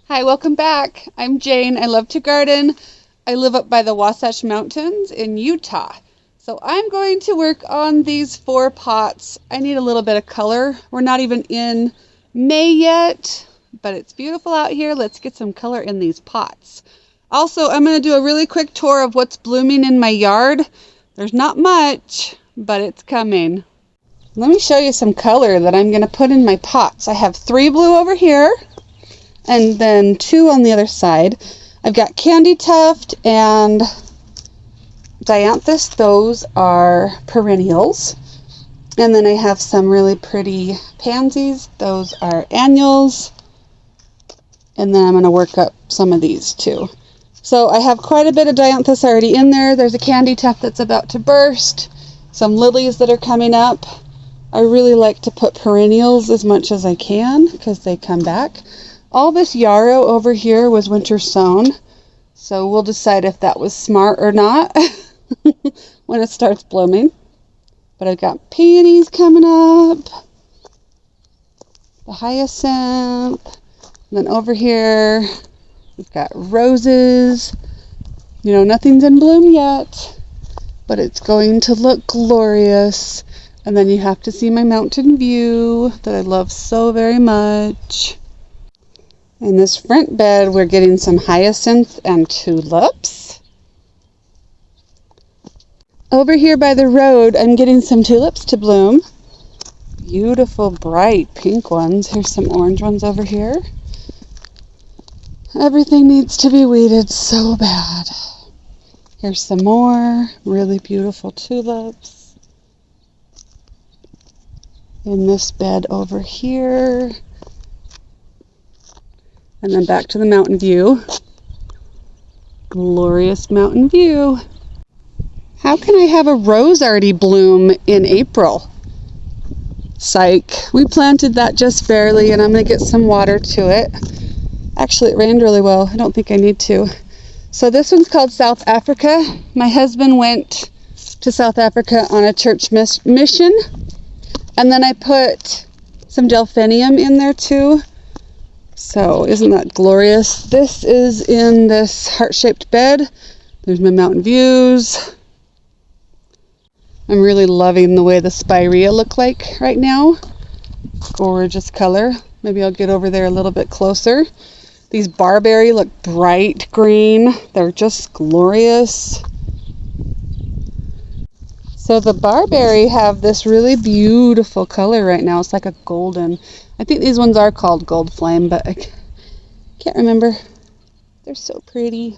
Hi, welcome back. I'm Jane. I love to garden. I live up by the Wasatch Mountains in Utah. So I'm going to work on these 4 pots. I need a little bit of color. We're not even in May yet, but it's beautiful out here. Let's get some color in these pots. Also, I'm going to do a really quick tour of what's blooming in my yard. There's not much, but it's coming. Let me show you some color that I'm going to put in my pots. I have 3 blue over here, and then 2 on the other side. I've got Candy Tuft and Dianthus. Those are perennials. And then I have some really pretty pansies. Those are annuals. And then I'm going to work up some of these too. So I have quite a bit of Dianthus already in there. There's a Candy Tuft that's about to burst. Some lilies that are coming up. I really like to put perennials as much as I can because they come back. All this yarrow over here was winter sown, so we'll decide if that was smart or not when it starts blooming. But I've got peonies coming up, the hyacinth, and then over here we've got roses. You know, nothing's in bloom yet, but it's going to look glorious. And then you have to see my mountain view that I love so very much. In this front bed, we're getting some hyacinth and tulips. Over here by the road, I'm getting some tulips to bloom. Beautiful, bright pink ones. Here's some orange ones over here. Everything needs to be weeded so bad. Here's some more really beautiful tulips. In this bed over here. And then back to the mountain view. Glorious mountain view. How can I have a rose already bloom in April? Psych. We planted that just barely, and I'm going to get some water to it. Actually, it rained really well. I don't think I need to. So this one's called South Africa. My husband went to South Africa on a church mission. And then I put some delphinium in there too. So isn't that glorious? This is in this heart-shaped bed. There's my mountain views. I'm really loving the way the spirea look like right now. Gorgeous color. Maybe I'll get over there a little bit closer. These barberry look bright green. They're just glorious. So the barberry have this really beautiful color right now. It's like a golden. I think these ones are called gold flame, but I can't remember. They're so pretty.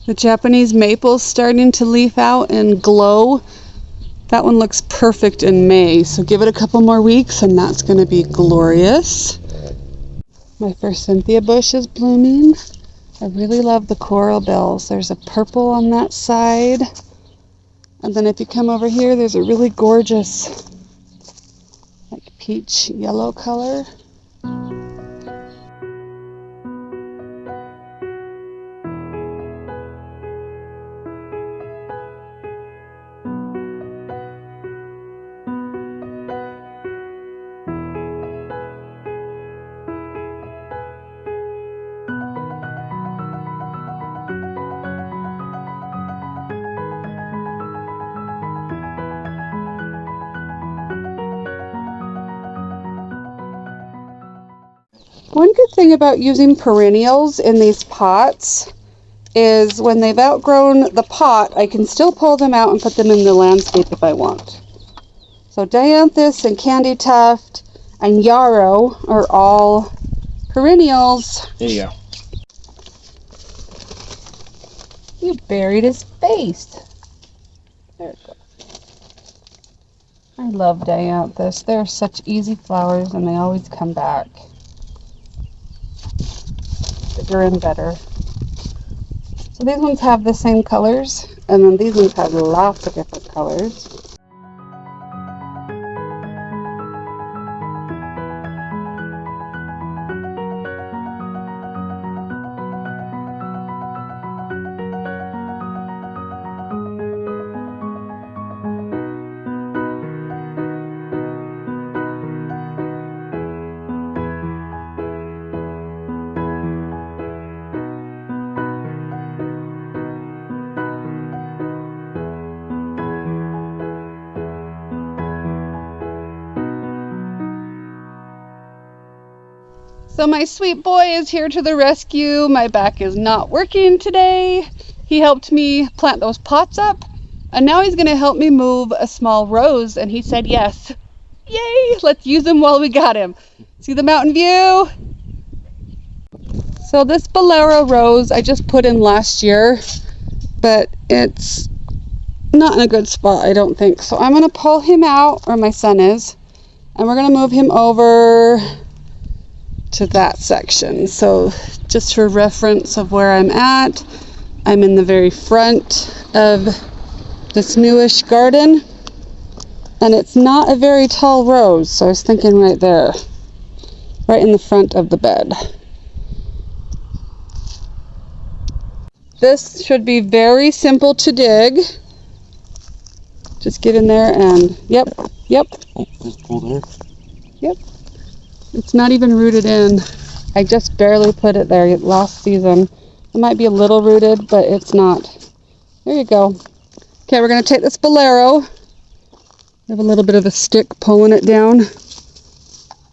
The Japanese maple's starting to leaf out and glow. That one looks perfect in May, so give it a couple more weeks and that's going to be glorious. My first Cynthia bush is blooming. I really love the coral bells. There's a purple on that side. And then if you come over here, there's a really gorgeous, like peach yellow color. One good thing about using perennials in these pots is when they've outgrown the pot, I can still pull them out and put them in the landscape if I want. So Dianthus and Candy Tuft and Yarrow are all perennials. There you go. You buried his face. There it goes. I love Dianthus. They're such easy flowers and they always come back. Bigger and better. So these ones have the same colors, and then these ones have lots of different colors. So my sweet boy is here to the rescue. My back is not working today. He helped me plant those pots up, and now he's going to help me move a small rose, and he said yes. Yay! Let's use him while we got him. See the mountain view? So this Bolero rose I just put in last year, but it's not in a good spot, I don't think. So I'm going to pull him out, or my son is, and we're going to move him over to that section. So just for reference of where I'm at, I'm in the very front of this newish garden, and it's not a very tall rose, so I was thinking right there, right in the front of the bed. This should be very simple to dig. Just get in there and yep. Oh, just pull there. Yep. It's not even rooted in. I just barely put it there last season. It might be a little rooted, but it's not. There you go. Okay, we're going to take this Bolero. We have a little bit of a stick pulling it down.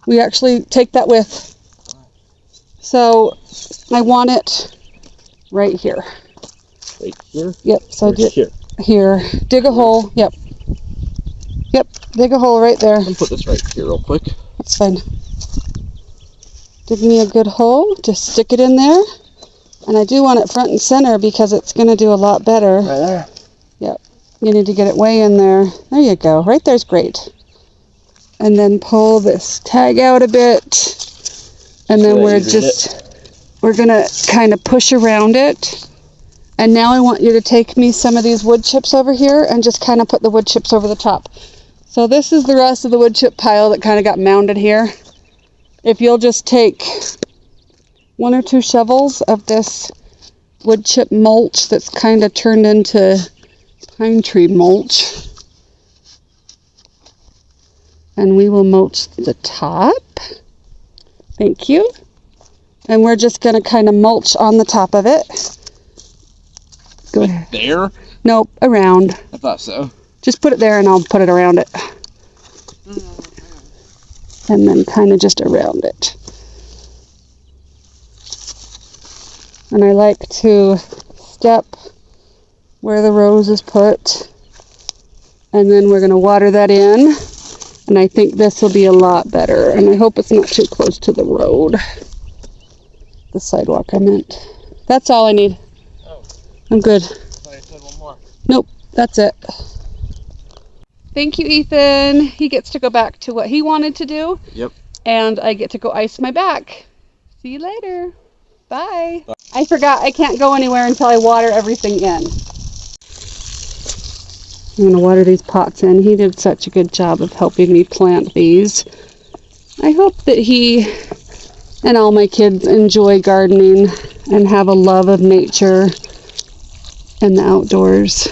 We actually take that with. So I want it right here. Right here? Yep. So here. Dig a hole. Yep. Dig a hole right there. I'm gonna put this right here real quick. That's fine. Dig me a good hole. Just stick it in there. And I do want it front and center because it's going to do a lot better. Right there. Yep. You need to get it way in there. There you go. Right there's great. And then pull this tag out a bit. And then we're going to kind of push around it. And now I want you to take me some of these wood chips over here and just kind of put the wood chips over the top. So this is the rest of the wood chip pile that kind of got mounded here. If you'll just take 1 or 2 shovels of this wood chip mulch that's kind of turned into pine tree mulch, and we will mulch the top. Thank you. And we're just going to kind of mulch on the top of it. Go ahead. There? Nope, around. I thought so. Just put it there and I'll put it around it. And then kind of just around it. And I like to step where the rose is put. And then we're going to water that in. And I think this will be a lot better. And I hope it's not too close to the road. The sidewalk, I meant. That's all I need. Oh. I'm good. I thought you said one more. Nope, that's it. Thank you, Ethan. He gets to go back to what he wanted to do. Yep. And I get to go ice my back. See you later. Bye. Bye. I forgot I can't go anywhere until I water everything in. I'm going to water these pots in. He did such a good job of helping me plant these. I hope that he and all my kids enjoy gardening and have a love of nature and the outdoors.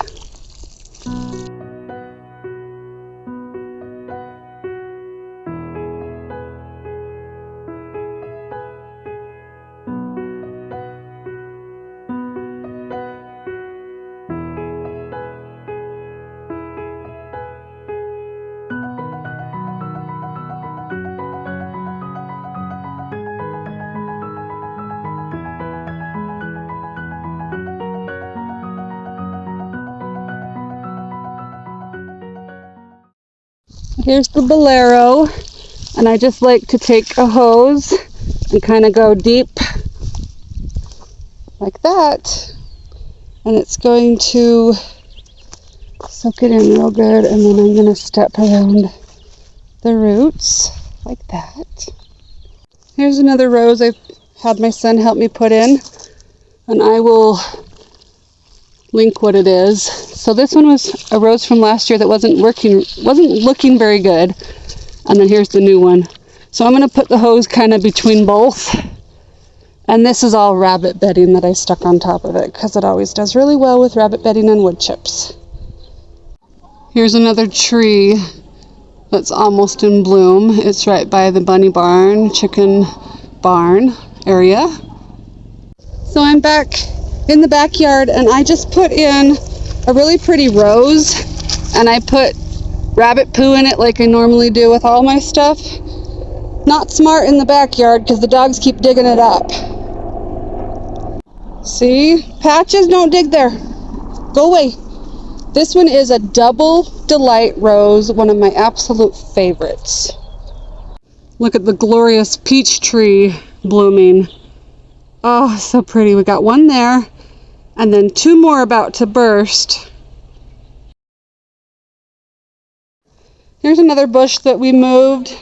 Here's the Bolero, and I just like to take a hose and kind of go deep like that, and it's going to soak it in real good, and then I'm going to step around the roots like that. Here's another rose I've had my son help me put in, and I will link what it is. So this one was a rose from last year that wasn't looking very good, and then here's the new one. So I'm going to put the hose kind of between both, and this is all rabbit bedding that I stuck on top of it because it always does really well with rabbit bedding and wood chips. Here's another tree that's almost in bloom. It's right by the bunny barn, chicken barn area. So I'm back in the backyard, and I just put in a really pretty rose, and I put rabbit poo in it like I normally do with all my stuff, Not smart in the backyard because the dogs keep digging it up. See? Patches, don't dig there. Go away. This one is a Double Delight Rose, one of my absolute favorites. Look at the glorious peach tree blooming. Oh, so pretty. We got one there, and then two more about to burst. Here's another bush that we moved.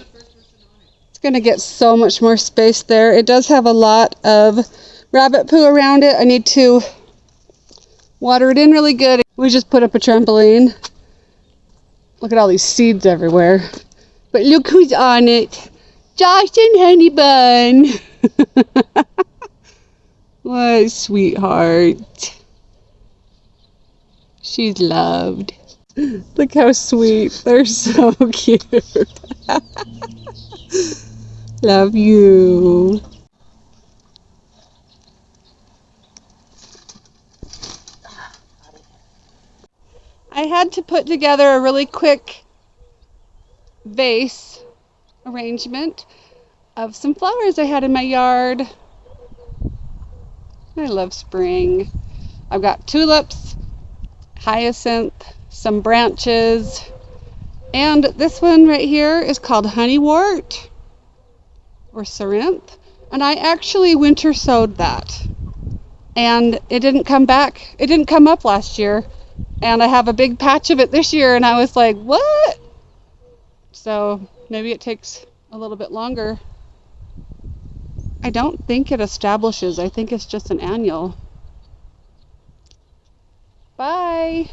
It's going to get so much more space there. It does have a lot of rabbit poo around it. I need to water it in really good. We just put up a trampoline. Look at all these seeds everywhere. But look who's on it. Josh and Honey Bun. What a sweetheart. She's loved. Look how sweet. They're so cute. Love you. I had to put together a really quick vase arrangement of some flowers I had in my yard. I love spring. I've got tulips, hyacinth, some branches, and this one right here is called honeywort or cerinthe, and I actually winter sowed that, and it didn't come back. It didn't come up last year, and I have a big patch of it this year, and I was like, what? So maybe it takes a little bit longer. I don't think it establishes. I think it's just an annual. Bye.